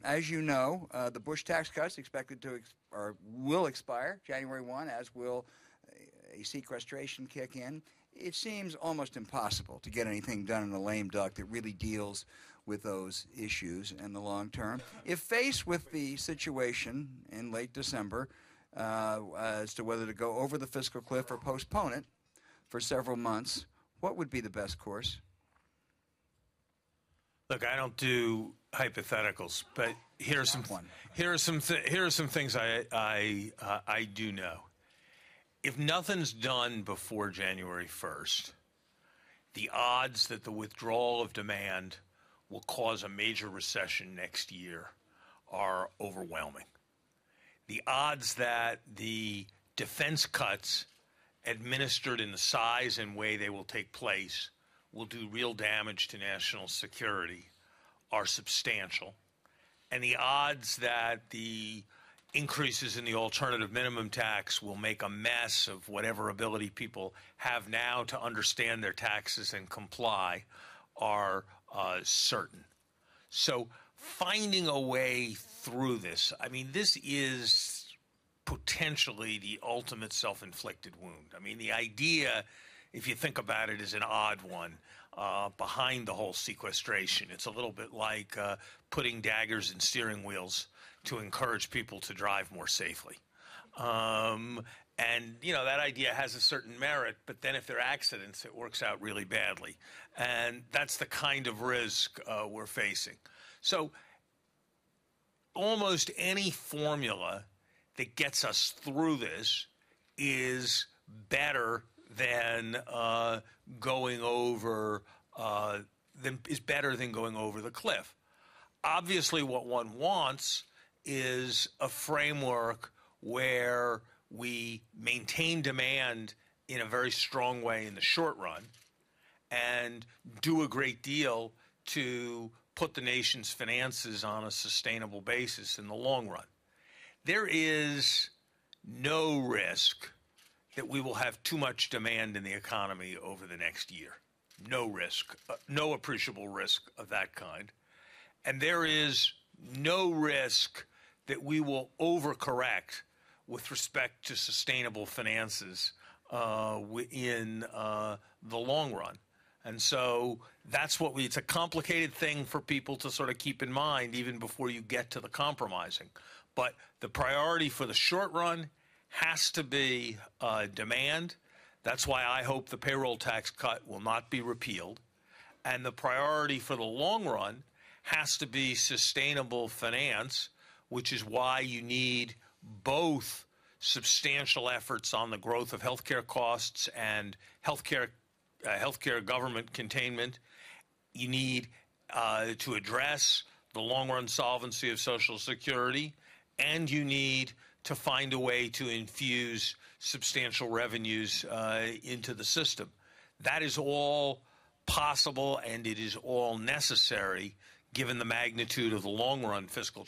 As you know, the Bush tax cuts expected to will expire January 1, as will a sequestration kick in. It seems almost impossible to get anything done in a lame duck that really deals with those issues in the long term. If faced with the situation in late December as to whether to go over the fiscal cliff or postpone it for several months, what would be the best course? Look, I don't do hypotheticals, but here are some things I do know. If nothing's done before January 1st, the odds that the withdrawal of demand will cause a major recession next year are overwhelming. The odds that the defense cuts administered in the size and way they will take place will do real damage to national security are substantial. And the odds that the increases in the alternative minimum tax will make a mess of whatever ability people have now to understand their taxes and comply are certain. So finding a way through this, I mean, this is potentially the ultimate self-inflicted wound. I mean, the idea, if you think about it, is an odd one behind the whole sequestration. It's a little bit like putting daggers in steering wheels to encourage people to drive more safely. And, you know, that idea has a certain merit, but then if there are accidents, it works out really badly. And that's the kind of risk we're facing. So almost any formula that gets us through this is better than going over the cliff. Obviously, what one wants is a framework where we maintain demand in a very strong way in the short run and do a great deal to put the nation's finances on a sustainable basis in the long run. There is no risk that we will have too much demand in the economy over the next year. No risk, no appreciable risk of that kind. And there is no risk that we will overcorrect with respect to sustainable finances in the long run. And so that's what it's a complicated thing for people to sort of keep in mind even before you get to the compromising. But the priority for the short run has to be demand. That's why I hope the payroll tax cut will not be repealed. And the priority for the long run has to be sustainable finance, which is why you need both substantial efforts on the growth of healthcare costs and healthcare government containment. You need to address the long-run solvency of Social Security, and you need to find a way to infuse substantial revenues into the system. That is all possible, and it is all necessary given the magnitude of the long-run fiscal